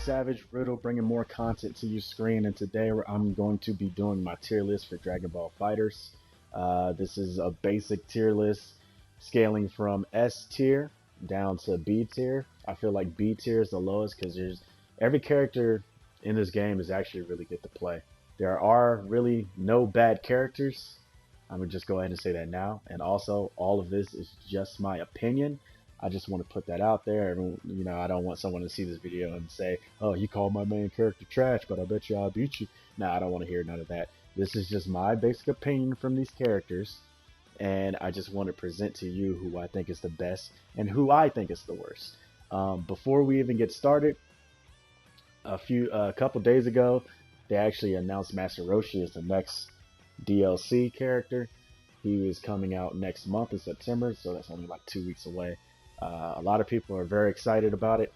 Savage Riddle bringing more content to your screen, and today I'm going to be doing my tier list for Dragon Ball FighterZ. This is a basic tier list scaling from S tier down to B tier. I feel like B tier is the lowest because every character in this game is actually really good to play. There are really no bad characters. I'm gonna just go ahead and say that now, and also all of this is just my opinion. I just want to put that out there. I don't want someone to see this video and say, "Oh, you called my main character trash, but I bet you I'll beat you." Nah, I don't want to hear none of that. This is just my basic opinion from these characters, and I just want to present to you who I think is the best and who I think is the worst. Before we even get started, a couple days ago, they actually announced Master Roshi as the next DLC character. He is coming out next month in September, so that's only like 2 weeks away. A lot of people are very excited about it.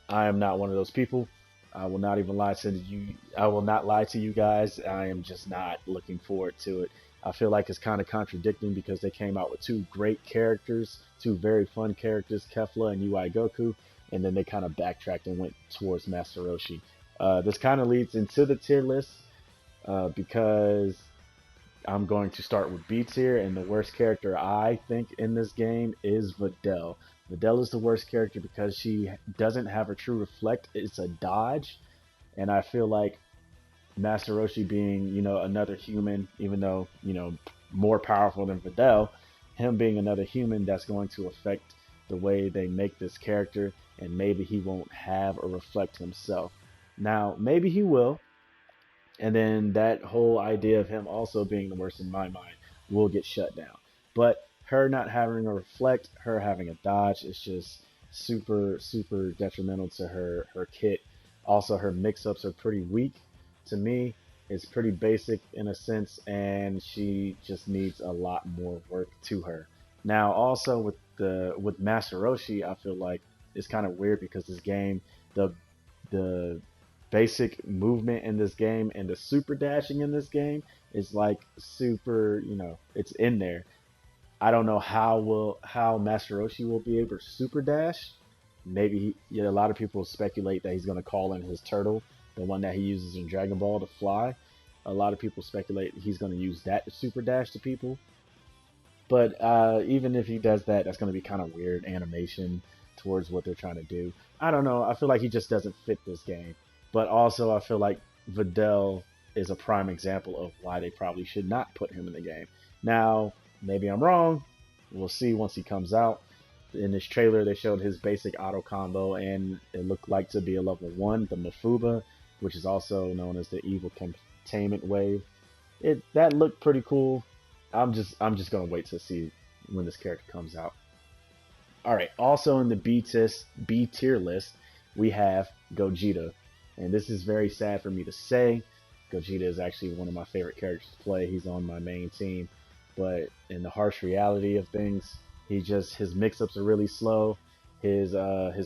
I am not one of those people. I will not even lie to you. I will not lie to you guys. I am just not looking forward to it. I feel like it's kind of contradicting because they came out with two great characters, two very fun characters, Kefla and UI Goku, and then they kind of backtracked and went towards Master Roshi. This kind of leads into the tier list because I'm going to start with B tier, and the worst character I think in this game is Videl. Videl is the worst character because she doesn't have a true reflect. It's a dodge, and I feel like Master Roshi being, another human, even though, more powerful than Videl, him being another human, that's going to affect the way they make this character, and maybe he won't have a reflect himself. Now, maybe he will, and then that whole idea of him also being the worst in my mind will get shut down. But her not having a reflect, her having a dodge, is just super, super detrimental to her kit. Also, her mix-ups are pretty weak. To me, it's pretty basic in a sense, and she just needs a lot more work to her. Now, also with Master Roshi, I feel like it's kind of weird because this game, the basic movement in this game and the super dashing in this game is like super, it's in there. I don't know how Master Roshi will be able to super dash. Maybe a lot of people speculate that he's going to call in his turtle, the one that he uses in Dragon Ball to fly. A lot of people speculate he's going to use that to super dash to people. But even if he does that, that's going to be kind of weird animation towards what they're trying to do. I don't know. I feel like he just doesn't fit this game. But also, I feel like Videl is a prime example of why they probably should not put him in the game. Now, maybe I'm wrong. We'll see once he comes out. In this trailer, they showed his basic auto combo, and it looked like to be a level 1, the Mafuba, which is also known as the Evil Containment Wave. That looked pretty cool. I'm just gonna wait to see when this character comes out. All right. Also in the B tier list, we have Gogeta. And this is very sad for me to say. Gogeta is actually one of my favorite characters to play. He's on my main team. But in the harsh reality of things, his mix-ups are really slow. His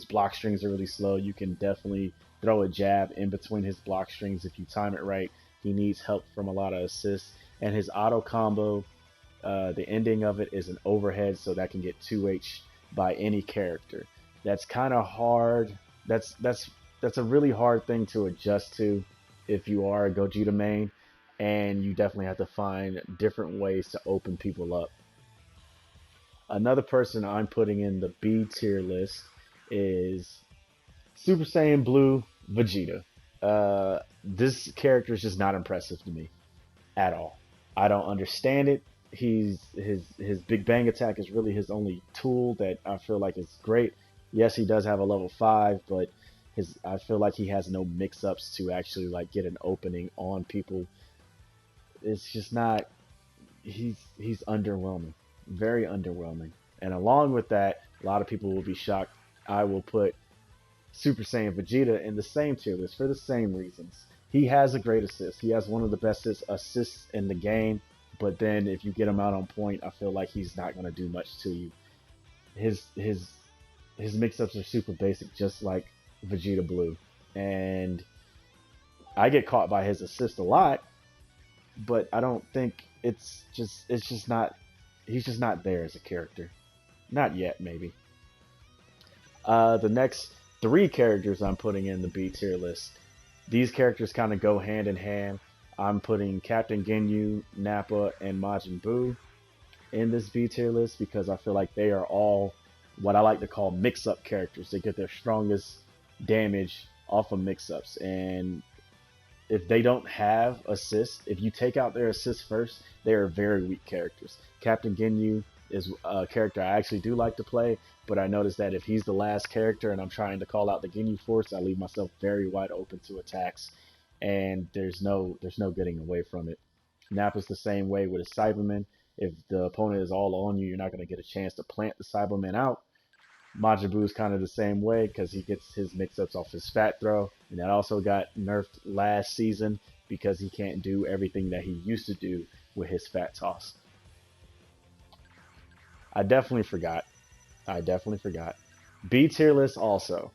block strings are really slow. You can definitely throw a jab in between his block strings if you time it right. He needs help from a lot of assists. And his auto combo, the ending of it is an overhead, so that can get 2H by any character. That's kind of hard. That's a really hard thing to adjust to if you are a Gogeta main, and you definitely have to find different ways to open people up. Another person I'm putting in the B tier list is Super Saiyan Blue Vegeta. This character is just not impressive to me at all. I don't understand it. His Big Bang attack is really his only tool that I feel like is great. Yes, he does have a level 5, but I feel like he has no mix-ups to actually like get an opening on people. It's just not. He's underwhelming, very underwhelming. And along with that, a lot of people will be shocked. I will put Super Saiyan Vegeta in the same tier list for the same reasons. He has a great assist. He has one of the best assists in the game. But then if you get him out on point, I feel like he's not going to do much to you. His mix-ups are super basic, just like Vegeta Blue, and I get caught by his assist a lot, but I don't think it's just not he's just not there as a character. Not yet, maybe. The next three characters I'm putting in the B tier list. These characters kind of go hand in hand. I'm putting Captain Ginyu, Nappa, and Majin Buu in this B tier list because I feel like they are all what I like to call mix-up characters. They get their strongest damage off of mix-ups, and if they don't have assists, if you take out their assists first, they are very weak characters. Captain Ginyu is a character I actually do like to play, but I noticed that if he's the last character and I'm trying to call out the Ginyu Force, I leave myself very wide open to attacks, and there's no getting away from it. Nappa's the same way with his Cyberman. If the opponent is all on you, you're not going to get a chance to plant the Cyberman out. Majin Buu is kind of the same way because he gets his mix-ups off his Fat Throw, and that also got nerfed last season because he can't do everything that he used to do with his Fat Toss. I definitely forgot. B tier list also.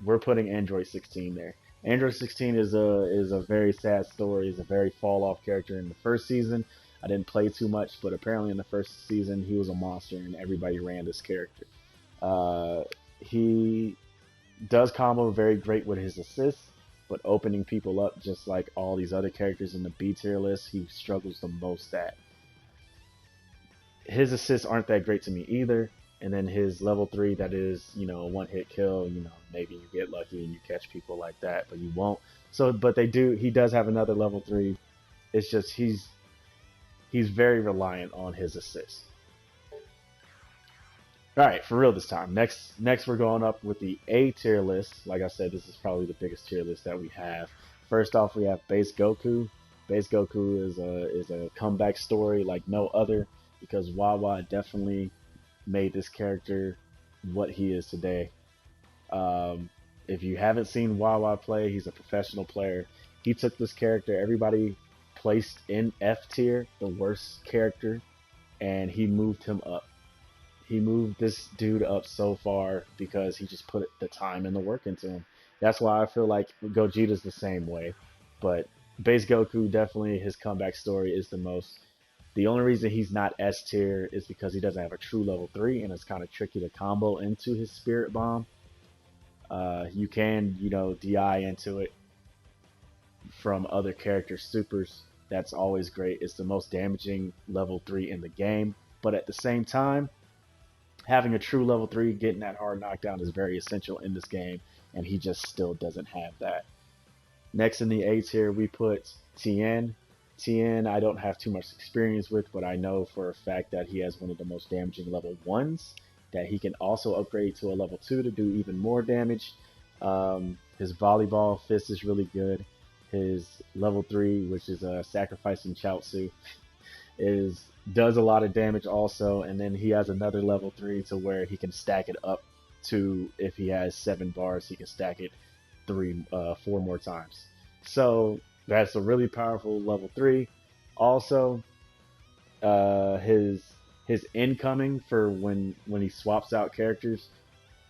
We're putting Android 16 there. Android 16 is a very sad story. He's a very fall-off character in the first season. I didn't play too much, but apparently in the first season he was a monster and everybody ran this character. He does combo very great with his assists, but opening people up, just like all these other characters in the B tier list, he struggles the most at. His assists aren't that great to me either, and then his level 3, that is, a one-hit kill, maybe you get lucky and you catch people like that, but you won't. So, but he does have another level 3. It's just he's very reliant on his assists. All right, for real this time. Next we're going up with the A tier list. Like I said, this is probably the biggest tier list that we have. First off, we have Base Goku. Base Goku is a comeback story like no other because Wawa definitely made this character what he is today. If you haven't seen Wawa play, he's a professional player. He took this character everybody placed in F tier, the worst character, and he moved him up. He moved this dude up so far because he just put the time and the work into him. That's why I feel like Gogeta's the same way. But Base Goku, definitely his comeback story is the most. The only reason he's not S tier is because he doesn't have a true level 3, and it's kind of tricky to combo into his Spirit Bomb. You can, DI into it from other characters' supers. That's always great. It's the most damaging level 3 in the game. But at the same time, having a true level 3, getting that hard knockdown is very essential in this game, and he just still doesn't have that. Next in the A tier, we put Tien. Tien, I don't have too much experience with, but I know for a fact that he has one of the most damaging level 1s, that he can also upgrade to a level 2 to do even more damage. His volleyball fist is really good. His level 3, which is sacrificing Chaozu, does a lot of damage also, and then he has another level 3 to where he can stack it up to, if he has 7 bars, he can stack it 4 more times. So that's a really powerful level 3. Also, his incoming for when he swaps out characters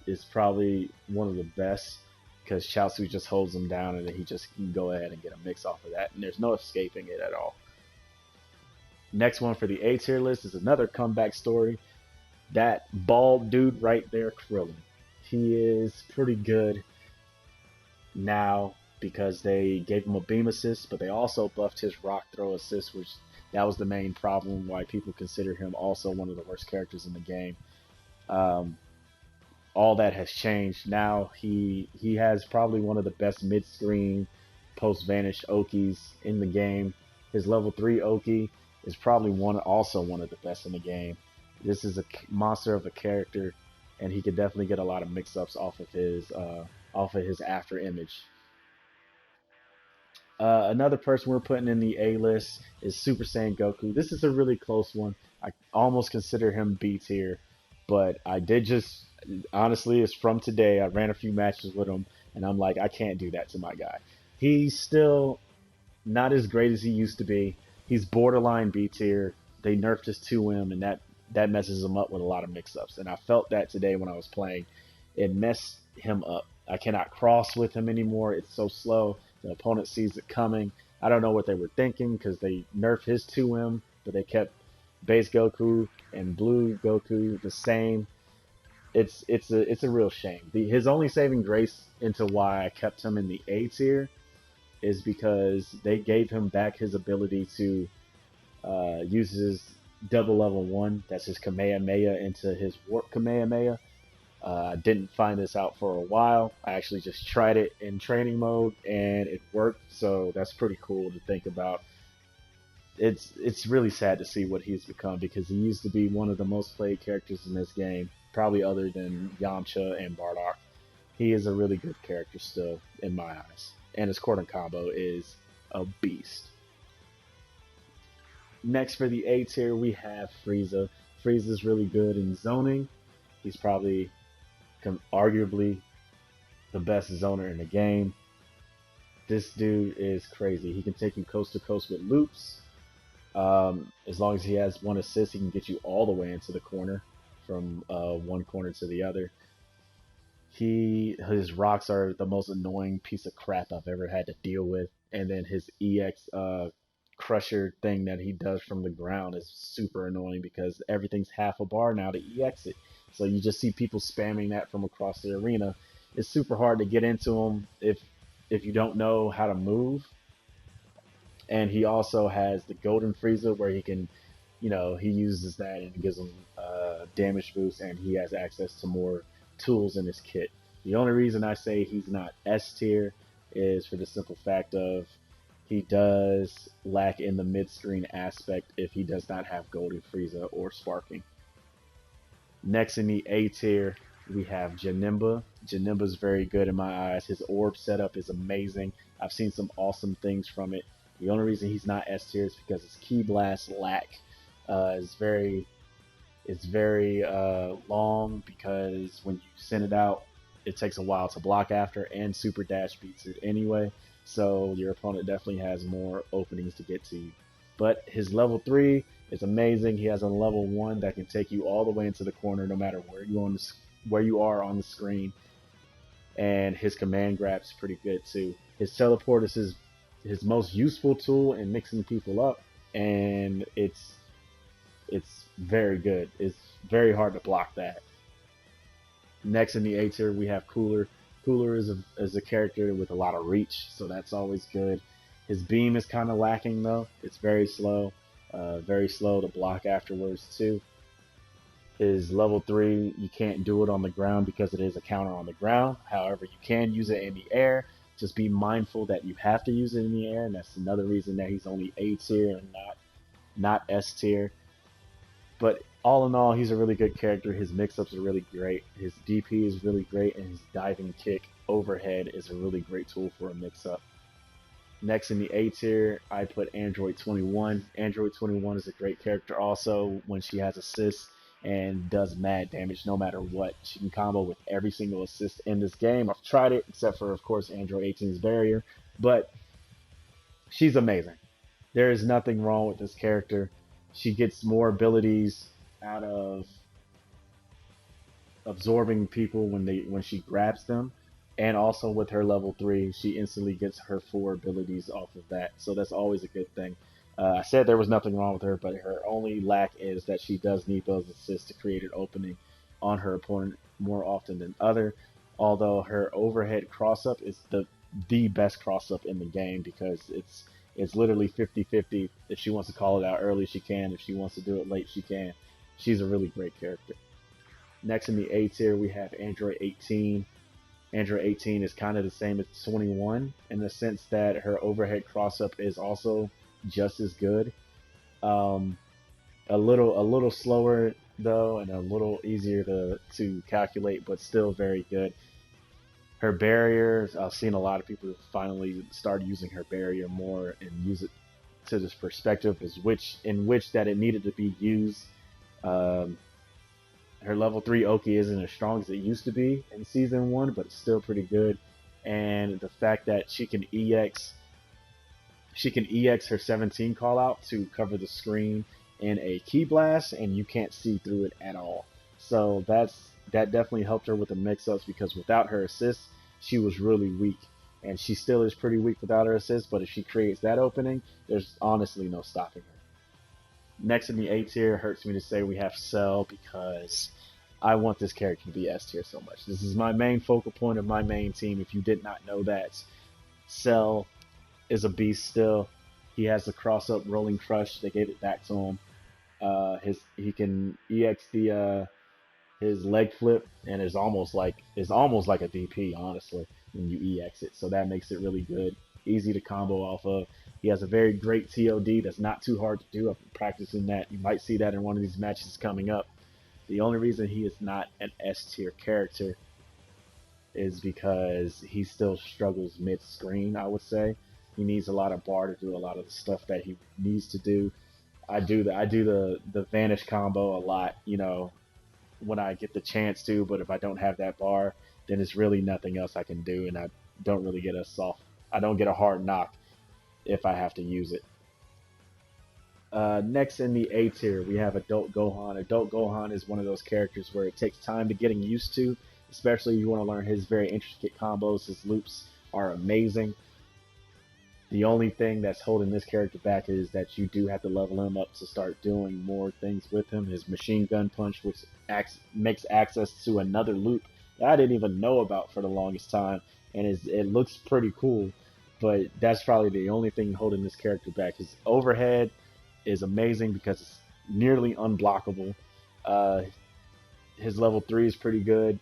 is probably one of the best because Chaozu just holds him down and then he just can go ahead and get a mix off of that, and there's no escaping it at all. Next one for the A tier list is another comeback story. That bald dude right there, Krillin. He is pretty good now because they gave him a beam assist, but they also buffed his rock throw assist, which that was the main problem why people consider him also one of the worst characters in the game. All that has changed. Now he has probably one of the best mid-screen post-vanish Okis in the game. His level 3 Oki is probably also one of the best in the game. This is a monster of a character, and he could definitely get a lot of mix-ups off of his after image. Another person we're putting in the A list is Super Saiyan Goku. This is a really close one. I almost consider him B tier, but I did just, honestly, it's from today. I ran a few matches with him, and I'm like, I can't do that to my guy. He's still not as great as he used to be. He's borderline B tier. They nerfed his 2M, and that messes him up with a lot of mix-ups. And I felt that today when I was playing. It messed him up. I cannot cross with him anymore. It's so slow. The opponent sees it coming. I don't know what they were thinking because they nerfed his 2M, but they kept base Goku and blue Goku the same. It's a real shame. His only saving grace into why I kept him in the A tier is because they gave him back his ability to use his double level 1. That's his Kamehameha into his warp Kamehameha. I didn't find this out for a while. I actually just tried it in training mode and it worked. So that's pretty cool to think about. It's really sad to see what he's become because he used to be one of the most played characters in this game, probably other than Yamcha and Bardock. He is a really good character still in my eyes, and his Cordon combo is a beast. Next for the A tier, we have Frieza. Frieza's really good in zoning. He's probably arguably the best zoner in the game. This dude is crazy. He can take you coast to coast with loops. As long as he has one assist, he can get you all the way into the corner from one corner to the other. His rocks are the most annoying piece of crap I've ever had to deal with. And then his EX crusher thing that he does from the ground is super annoying because everything's half a bar now to EX it. So you just see people spamming that from across the arena. It's super hard to get into him if you don't know how to move. And he also has the Golden Frieza where he can, he uses that and it gives him damage boost, and he has access to more tools in his kit. The only reason I say he's not S tier is for the simple fact of he does lack in the mid-screen aspect if he does not have Golden Frieza or Sparking. Next in the A tier, we have Janemba. Janemba's very good in my eyes. His orb setup is amazing. I've seen some awesome things from it. The only reason he's not S tier is because his Ki Blast lack is very long, because when you send it out, it takes a while to block after, and Super Dash beats it anyway. So your opponent definitely has more openings to get to you. But his level 3 is amazing. He has a level 1 that can take you all the way into the corner, no matter where you are on the screen. And his command grab's pretty good too. His teleport is his most useful tool in mixing people up, and it's very good. It's very hard to block that. Next in the A tier, we have Cooler. Cooler is a character with a lot of reach, so that's always good. His beam is kind of lacking though. It's very slow to block afterwards too. His level 3, you can't do it on the ground because it is a counter on the ground. However, you can use it in the air. Just be mindful that you have to use it in the air, and that's another reason that he's only A tier and not S tier. But all in all, he's a really good character. His mix-ups are really great. His DP is really great, and his diving kick overhead is a really great tool for a mix-up. Next in the A tier, I put Android 21. Android 21 is a great character also when she has assists and does mad damage no matter what. She can combo with every single assist in this game. I've tried it, except for, of course, Android 18's barrier, but she's amazing. There is nothing wrong with this character. She gets more abilities out of absorbing people when she grabs them, and also with her level 3, she instantly gets her 4 abilities off of that, so that's always a good thing. I said there was nothing wrong with her, but her only lack is that she does need those assists to create an opening on her opponent more often than other. Although her overhead cross-up is the best cross-up in the game, because it's literally 50-50. If she wants to call it out early, she can. If she wants to do it late, she can. She's a really great character. Next in the A tier, we have Android 18. Android 18 is kind of the same as 21 in the sense that her overhead cross-up is also just as good. A little slower though, and a little easier to calculate, but still very good. Her barriers, I've seen a lot of people finally start using her barrier more and use it to this perspective in which that it needed to be used. Her level 3 Oki isn't as strong as it used to be in season 1, but it's still pretty good. And the fact that she can EX her 17 call out to cover the screen in a Ki Blast, and you can't see through it at all. So that definitely helped her with the mix-ups, because without her assists, she was really weak. And she still is pretty weak without her assist, but if she creates that opening, there's honestly no stopping her. Next in the A tier, hurts me to say we have Cell because I want this character to be S tier so much. This is my main focal point of my main team. If you did not know that, Cell is a beast still. He has the cross up rolling crush. They gave it back to him. He can EX the his leg flip, and it's almost like a DP, honestly, when you EX it. So that makes it really good, easy to combo off of. He has a very great TOD that's not too hard to do. I've been practicing that. You might see that in one of these matches coming up. The only reason he is not an S tier character is because he still struggles mid screen. I would say he needs a lot of bar to do a lot of the stuff that he needs to do. I do the vanish combo a lot, when I get the chance to, but if I don't have that bar, then it's really nothing else I can do, and I don't really get I don't get a hard knock if I have to use it. Next in the A tier, we have Adult Gohan. Adult Gohan is one of those characters where it takes time to getting used to, especially if you want to learn his very intricate combos. His loops are amazing. The only thing that's holding this character back is that you do have to level him up to start doing more things with him. His machine gun punch, which makes access to another loop that I didn't even know about for the longest time, and it looks pretty cool, but that's probably the only thing holding this character back. His overhead is amazing because it's nearly unblockable. His level 3 is pretty good.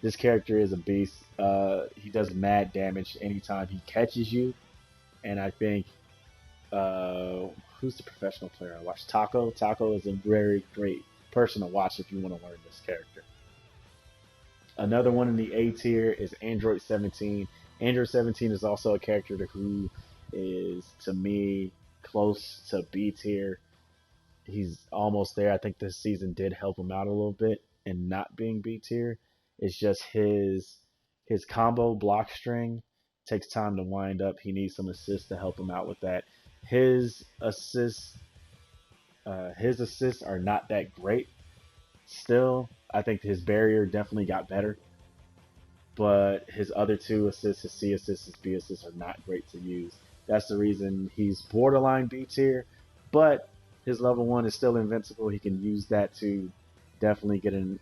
This character is a beast. He does mad damage anytime he catches you. And I think, who's the professional player I watch? Taco. Taco is a very great person to watch if you want to learn this character. Another one in the A tier is Android 17. Android 17 is also a character who is, to me, close to B tier. He's almost there. I think this season did help him out a little bit in not being B tier. It's just his combo block string takes time to wind up. He needs some assists to help him out with that. His assists are not that great. Still, I think his barrier definitely got better. But his other two assists, his C assists, his B assists, are not great to use. That's the reason he's borderline B tier. But his level 1 is still invincible. He can use that to definitely get in.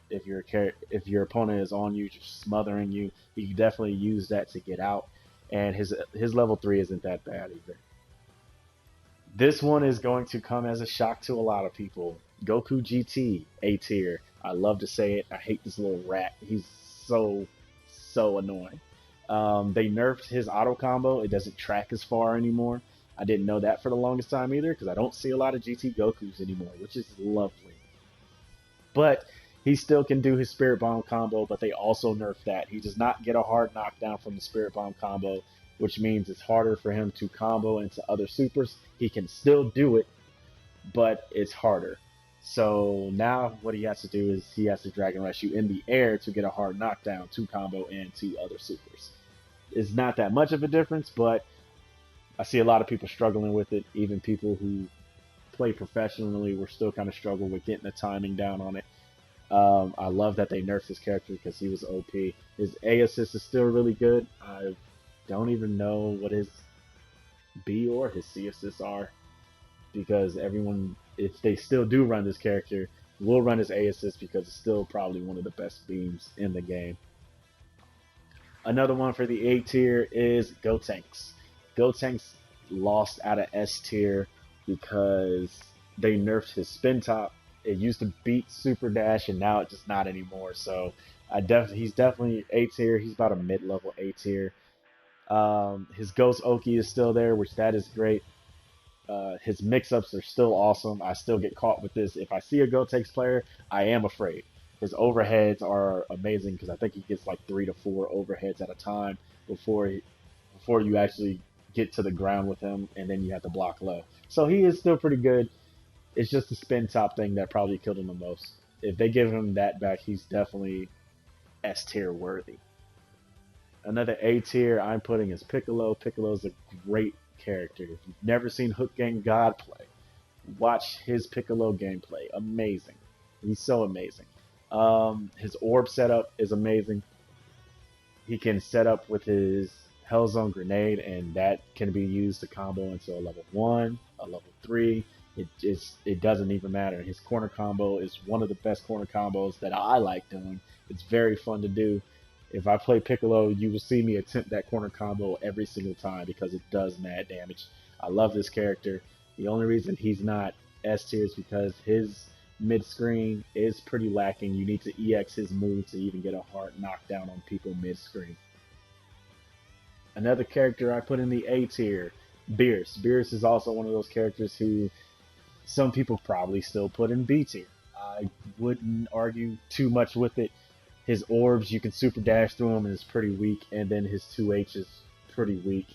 If your opponent is on you, just smothering you, he can definitely use that to get out. And his level 3 isn't that bad either. This one is going to come as a shock to a lot of people. Goku GT, A tier. I love to say it. I hate this little rat. He's so annoying. They nerfed his auto combo. It doesn't track as far anymore. I didn't know that for the longest time either, because I don't see a lot of GT Gokus anymore, which is lovely. But he still can do his Spirit Bomb combo, but they also nerfed that. He does not get a hard knockdown from the Spirit Bomb combo, which means it's harder for him to combo into other supers. He can still do it, but it's harder. So now what he has to do is he has to Dragon Rush you in the air to get a hard knockdown to combo into other supers. It's not that much of a difference, but I see a lot of people struggling with it. Even people who play professionally were still kind of struggling with getting the timing down on it. I love that they nerfed his character because he was OP. His A assist is still really good. I don't even know what his B or his C assists are, because everyone, if they still do run this character, will run his A assist because it's still probably one of the best beams in the game. Another one for the A tier is Gotenks. Gotenks lost out of S tier because they nerfed his spin top. It used to beat Super Dash, and now it's just not anymore. So he's definitely A tier. He's about a mid-level A tier. His Ghost Oki is still there, which that is great. His mix-ups are still awesome. I still get caught with this. If I see a Gotenks player, I am afraid. His overheads are amazing because I think he gets like 3 to 4 overheads at a time before you actually get to the ground with him, and then you have to block low. So he is still pretty good. It's just the spin top thing that probably killed him the most. If they give him that back, he's definitely S tier worthy. Another A tier I'm putting is Piccolo. Piccolo's a great character. If you've never seen Hook Gang God play, watch his Piccolo gameplay. Amazing. He's so amazing. His orb setup is amazing. he can set up with his Hellzone Grenade, and that can be used to combo into a level 1, a level 3. It doesn't even matter. His corner combo is one of the best corner combos that I like doing. It's very fun to do. If I play Piccolo, you will see me attempt that corner combo every single time because it does mad damage. I love this character. The only reason he's not S tier is because his mid-screen is pretty lacking. You need to EX his move to even get a hard knockdown on people mid-screen. Another character I put in the A tier, Beerus. Beerus is also one of those characters who some people probably still put in B tier. I wouldn't argue too much with it. His orbs, you can super dash through them and it's pretty weak, and then his 2H is pretty weak.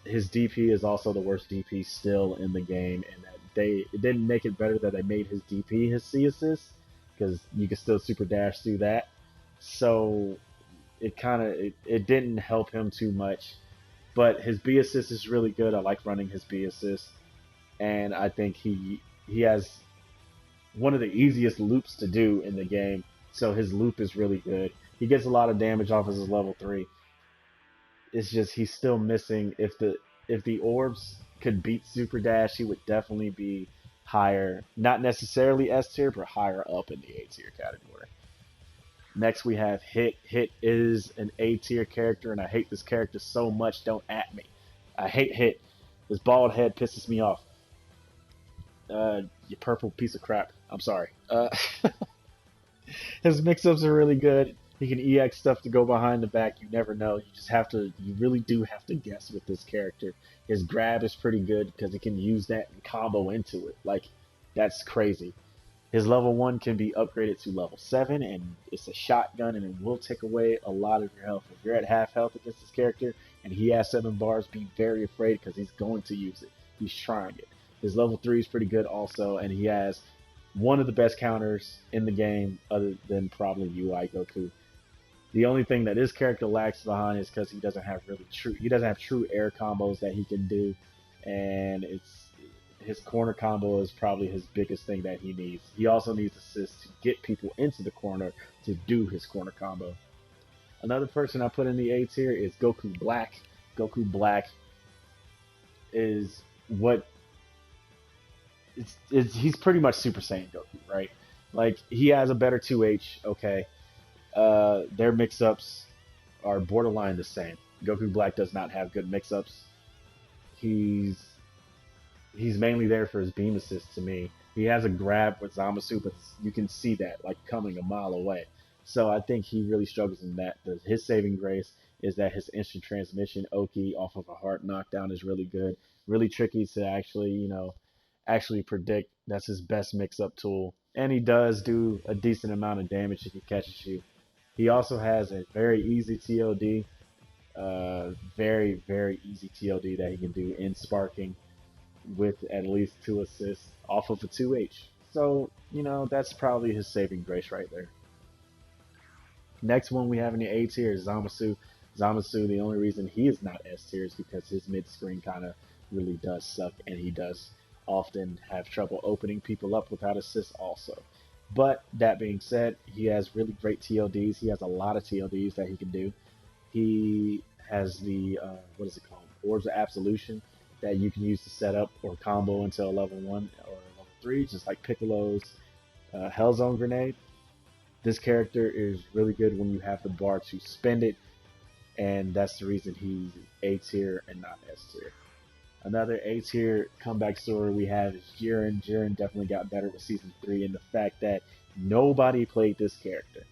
His DP is also the worst DP still in the game, and it didn't make it better that they made his DP his C assist, because you can still super dash through that. So it didn't help him too much. But his B assist is really good. I like running his B assist, and I think he has one of the easiest loops to do in the game. So his loop is really good. He gets a lot of damage off of his level 3. It's just he's still missing. If the orbs could beat Super Dash, he would definitely be higher. Not necessarily S tier, but higher up in the A tier category. Next we have Hit. Hit is an A tier character, and I hate this character so much. Don't at me. I hate Hit. His bald head pisses me off. You purple piece of crap. I'm sorry. His mix-ups are really good. He can EX stuff to go behind the back. You never know. You really do have to guess with this character. His grab is pretty good because he can use that and combo into it. Like, that's crazy. His level 1 can be upgraded to level 7, and it's a shotgun, and it will take away a lot of your health. If you're at half health against this character, and he has 7 bars, be very afraid because he's going to use it. He's trying it. His level 3 is pretty good also, and he has one of the best counters in the game, other than probably UI Goku. The only thing that this character lacks behind is because he doesn't have true air combos that he can do, and his corner combo is probably his biggest thing that he needs. He also needs assists to get people into the corner to do his corner combo. Another person I put in the A tier is Goku Black. Goku Black is what he's pretty much Super Saiyan Goku, right? Like, he has a better 2H, okay. Their mix-ups are borderline the same. Goku Black does not have good mix-ups. He's mainly there for his beam assist to me. He has a grab with Zamasu, but you can see that like coming a mile away. So I think he really struggles in that. His saving grace is that his instant transmission Oki off of a hard knockdown is really good. Really tricky to actually predict. That's his best mix-up tool. And he does do a decent amount of damage if he catches you. He also has a very easy TOD. Very, very easy TOD that he can do in sparking with at least 2 assists off of a 2H. So, that's probably his saving grace right there. Next one we have in the A tier is Zamasu. Zamasu, the only reason he is not S tier is because his mid-screen kind of really does suck, and he does often have trouble opening people up without assists also. But that being said, he has really great TLDs. He has a lot of TLDs that he can do. He has the, what is it called? Orbs of Absolution that you can use to set up or combo into a level 1 or level 3, just like Piccolo's Hellzone Grenade. This character is really good when you have the bar to spend it, and that's the reason he's A tier and not S tier. Another A tier comeback story we have is Jiren. Jiren definitely got better with Season 3 in the fact that nobody played this character.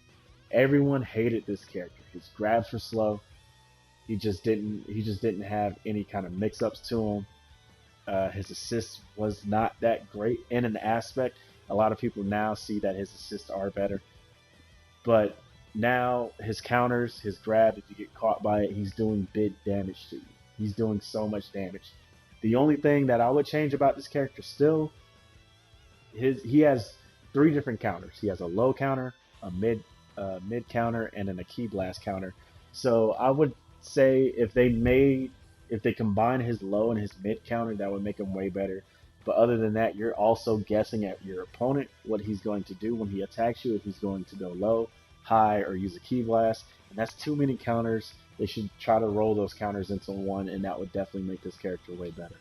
Everyone hated this character. His grabs were slow. He just didn't have any kind of mix-ups to him. His assist was not that great in an aspect. A lot of people now see that his assists are better. But now his counters, his grab, if you get caught by it, he's doing big damage to you. He's doing so much damage. The only thing that I would change about this character still, he has 3 different counters. He has a low counter, a mid counter, and then a key blast counter. So I would say if they combine his low and his mid counter, that would make him way better. But other than that, you're also guessing at your opponent what he's going to do when he attacks you, if he's going to go low, high, or use a key blast. And that's too many counters. They should try to roll those counters into one, and that would definitely make this character way better.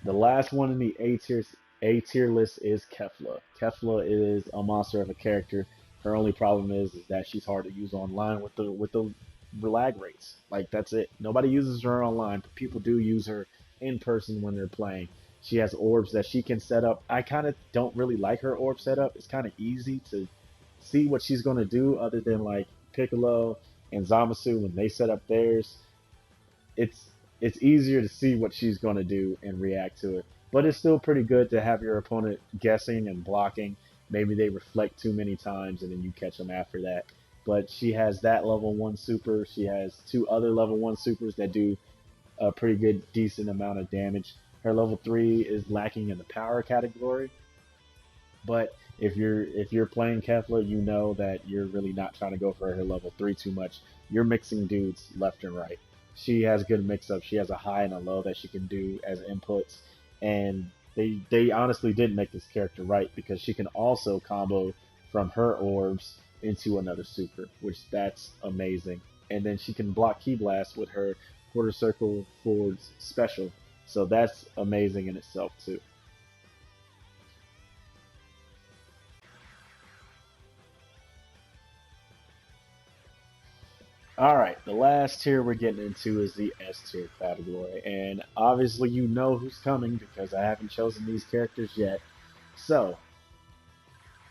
The last one in the A tier list is Kefla. Kefla is a monster of a character. Her only problem is that she's hard to use online with the lag rates. Like, that's it. Nobody uses her online, but people do use her in person when they're playing. She has orbs that she can set up. I kind of don't really like her orb setup. It's kind of easy to see what she's going to do, other than like Piccolo and Zamasu when they set up theirs. It's easier to see what she's going to do and react to it. But it's still pretty good to have your opponent guessing and blocking. Maybe they reflect too many times and then you catch them after that. But she has that level 1 super. She has 2 other level 1 supers that do a pretty good, decent amount of damage. Her level 3 is lacking in the power category. But if you're playing Kefla, you know that you're really not trying to go for her level 3 too much. You're mixing dudes left and right. She has good mix-up. She has a high and a low that she can do as inputs. And they honestly did make this character right, because she can also combo from her orbs into another super, which that's amazing. And then she can block Key Blast with her quarter circle forwards special. So that's amazing in itself too. Alright, the last tier we're getting into is the S tier category. And obviously you know who's coming, because I haven't chosen these characters yet. So,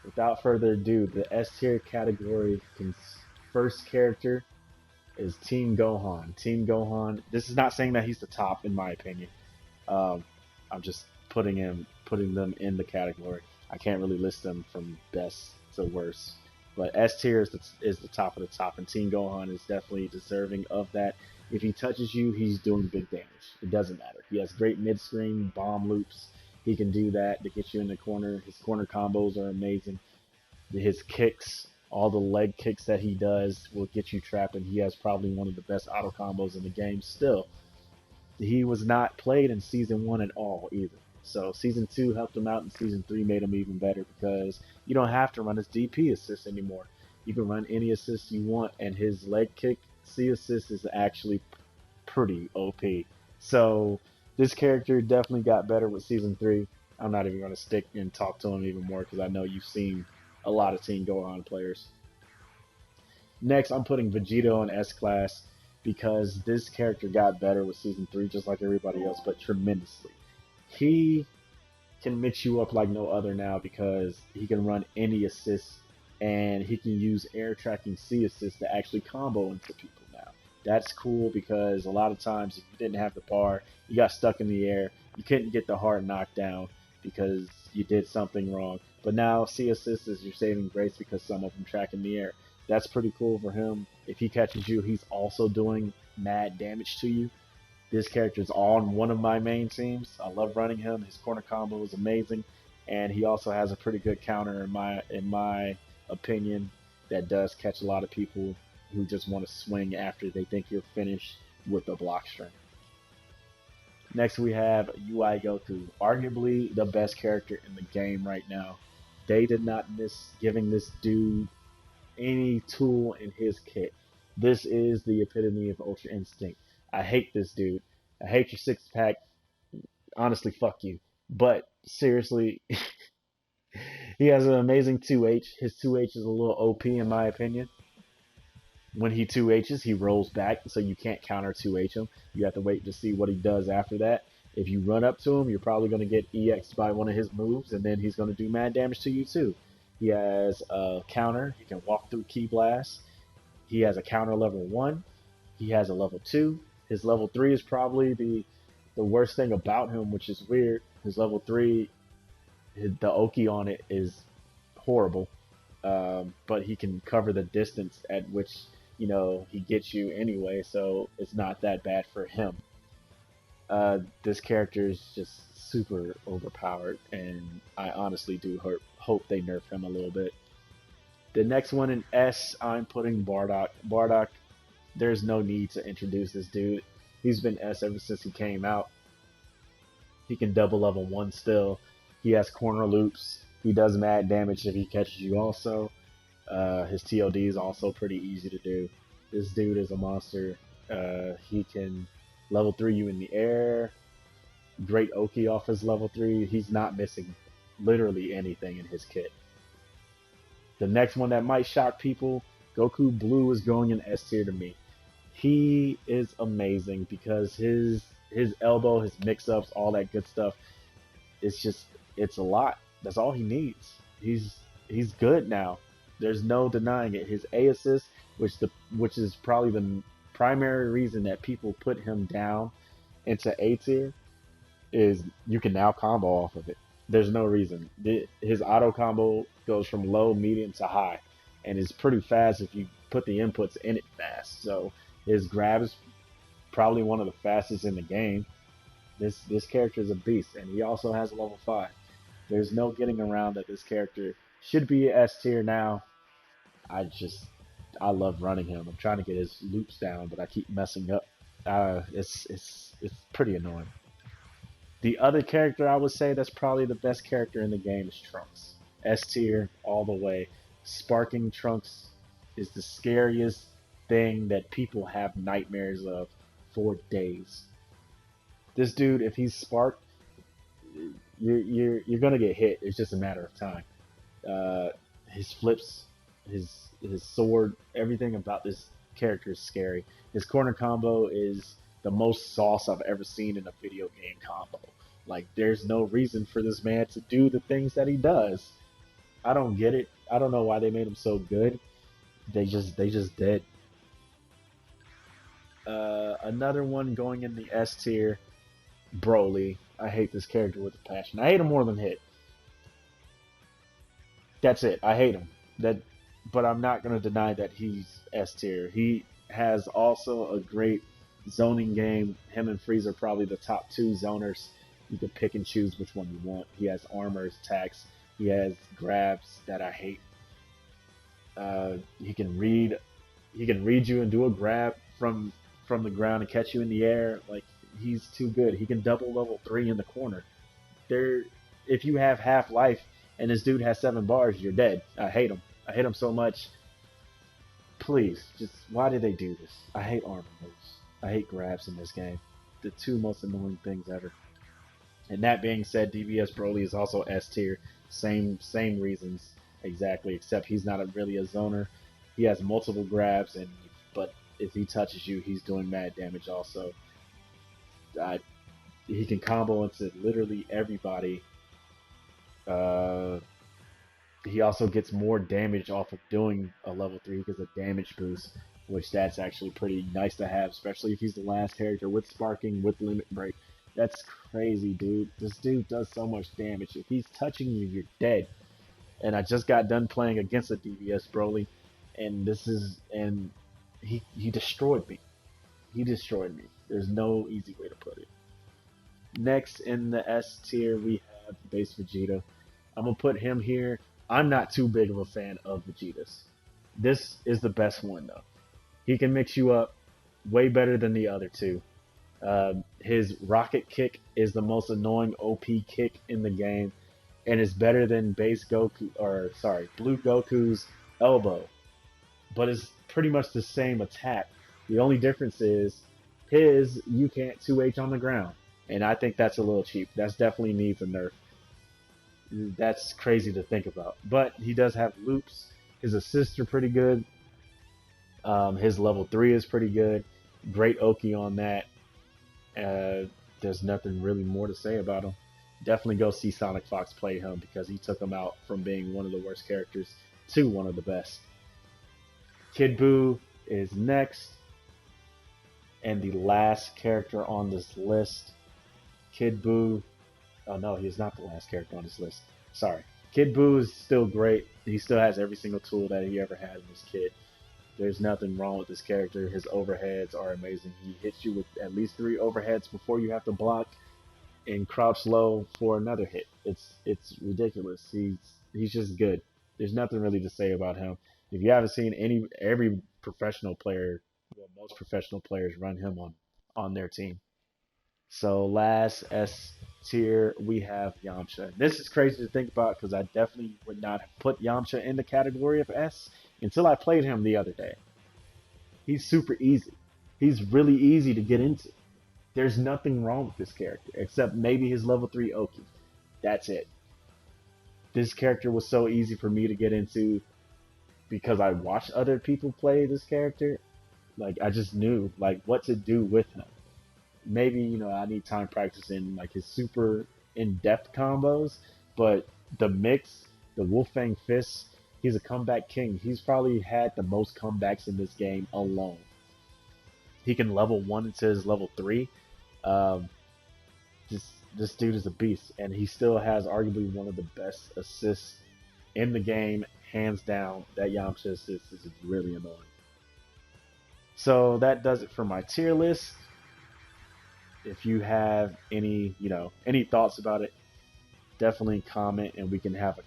without further ado, the S tier category first character is Team Gohan. Team Gohan, this is not saying that he's the top in my opinion. I'm just putting them in the category. I can't really list them from best to worst. But S tier is the top of the top, and Team Gohan is definitely deserving of that. If he touches you, he's doing big damage. It doesn't matter. He has great mid-screen bomb loops. He can do that to get you in the corner. His corner combos are amazing. His kicks, all the leg kicks that he does will get you trapped, and he has probably one of the best auto combos in the game still. He was not played in Season 1 at all either. So Season 2 helped him out, and Season 3 made him even better, because you don't have to run his DP assist anymore. You can run any assist you want, and his leg kick C assist is actually pretty OP. So this character definitely got better with Season 3. I'm not even going to stick and talk to him even more, because I know you've seen a lot of Team Gohan players. Next, I'm putting Vegeta on S-Class, because this character got better with Season 3 just like everybody else, but tremendously. He can mix you up like no other now, because he can run any assist, and he can use air tracking C assist to actually combo into people now. That's cool, because a lot of times if you didn't have the bar, you got stuck in the air, you couldn't get the hard knockdown because you did something wrong. But now C assist is your saving grace, because some of them track in the air. That's pretty cool for him. If he catches you, he's also doing mad damage to you. This character is on one of my main teams. I love running him. His corner combo is amazing, and he also has a pretty good counter in my opinion that does catch a lot of people who just want to swing after they think you're finished with the block string. Next we have UI Goku, arguably the best character in the game right now. They did not miss giving this dude any tool in his kit. This is the epitome of Ultra Instinct. I hate this dude. I hate your six-pack. Honestly, fuck you. But seriously, he has an amazing 2H. His 2H is a little OP in my opinion. When he 2Hs, he rolls back, so you can't counter 2H him. You have to wait to see what he does after that. If you run up to him, you're probably going to get EX'd by one of his moves, and then he's going to do mad damage to you too. He has a counter. He can walk through Key Blast. He has a counter level 1. He has a level 2. His level 3 is probably the worst thing about him, which is weird. His level 3, the Oki on it is horrible, but he can cover the distance at which, you know, he gets you anyway, so it's not that bad for him. This character is just super overpowered, and I honestly do hope they nerf him a little bit. The next one in S, I'm putting Bardock. Bardock, there's no need to introduce this dude. He's been S ever since he came out. He can double level 1 still. He has corner loops. He does mad damage if he catches you also. His TOD is also pretty easy to do. This dude is a monster. He can level 3 you in the air. Great Oki off his level 3. He's not missing literally anything in his kit. The next one that might shock people, Goku Blue is going in S tier to me. He is amazing because his elbow, his mix-ups, all that good stuff, it's a lot. That's all he needs. He's good now. There's no denying it. His A assist, which is probably the primary reason that people put him down into A tier, is you can now combo off of it. There's no reason. His auto combo goes from low, medium to high, and it's pretty fast if you put the inputs in it fast. So his grab is probably one of the fastest in the game. This character is a beast, and he also has a level 5. There's no getting around that this character should be S tier now. I love running him. I'm trying to get his loops down, but I keep messing up. It's pretty annoying. The other character I would say that's probably the best character in the game is Trunks. S tier all the way. Sparking Trunks is the scariest thing that people have nightmares of for days. This dude, if he's sparked, you're gonna get hit. It's just a matter of time. His flips, his sword, everything about this character is scary. His corner combo is the most sauce I've ever seen in a video game combo. Like, there's no reason for this man to do the things that he does. I don't get it. I don't know why they made him so good. They just did. Another one going in the S tier, Broly. I hate this character with a passion. I hate him more than Hit. That's it. I hate him. But I'm not going to deny that he's S tier. He has also a great zoning game. Him and Frieza are probably the top 2 zoners. You can pick and choose which one you want. He has armor, attacks. He has grabs that I hate. He can read you and do a grab from the ground and catch you in the air. Like, he's too good. He can double level 3 in the corner. If you have half life and this dude has 7 bars, you're dead. I hate him. I hate him so much. Please, just why did they do this? I hate armor moves. I hate grabs in this game. The 2 most annoying things ever. And that being said, Dbfz Broly is also S tier. Same reasons exactly, except he's not really a zoner. He has multiple grabs, but if he touches you, he's doing mad damage also. He can combo into literally everybody. He also gets more damage off of doing a level 3 because of damage boost, which that's actually pretty nice to have, especially if he's the last character with sparking, with limit break. That's crazy, dude. This dude does so much damage. If he's touching you, you're dead. And I just got done playing against a Dbfz Broly, and he destroyed me. He destroyed me. There's no easy way to put it. Next in the S tier, we have base Vegeta. I'm gonna put him here. I'm not too big of a fan of Vegeta's. This is the best one though. He can mix you up way better than the other 2. His rocket kick is the most annoying OP kick in the game, and it's better than Blue Goku's elbow. But it's pretty much the same attack. The only difference is you can't 2H on the ground, and I think that's a little cheap. That's definitely needs a nerf. That's crazy to think about. But he does have loops. His assists are pretty good. His level 3 is pretty good. Great Oki on that. There's nothing really more to say about him. Definitely go see Sonic Fox play him because he took him out from being one of the worst characters to one of the best. Kid Buu is next. And the last character on this list, Kid Buu. Oh no, he's not the last character on this list. Sorry. Kid Buu is still great. He still has every single tool that he ever had in his kit. There's nothing wrong with this character. His overheads are amazing. He hits you with at least 3 overheads before you have to block and crouch low for another hit. It's ridiculous. He's just good. There's nothing really to say about him. If you haven't seen every professional player, well, most professional players run him on their team. So last S tier, we have Yamcha. This is crazy to think about because I definitely would not have put Yamcha in the category of S until I played him the other day. He's super easy. He's really easy to get into. There's nothing wrong with this character except maybe his level 3 Oki. That's it. This character was so easy for me to get into because I watched other people play this character. Like I just knew like what to do with him. Maybe I need time practicing like his super in-depth combos, but the mix, the Wolfang Fist, he's a comeback king. He's probably had the most comebacks in this game alone. He can level 1 into his level 3. Um, this dude is a beast, and he still has arguably one of the best assists in the game, hands down. That Yamcha assist is really annoying. So that does it for my tier list. If you have any thoughts about it, definitely comment and we can have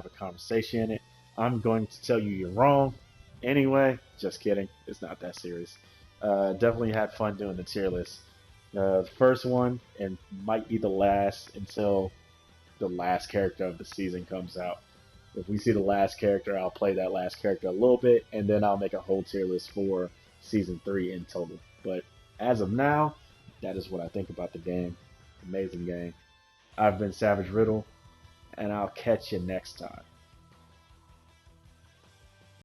a conversation in it. I'm going to tell you you're wrong. Anyway, just kidding. It's not that serious. Definitely had fun doing the tier list. The first one and might be the last until the last character of the season comes out. If we see the last character, I'll play that last character a little bit, and then I'll make a whole tier list for season 3 in total. But as of now, that is what I think about the game. Amazing game. I've been Savage Riddle, and I'll catch you next time.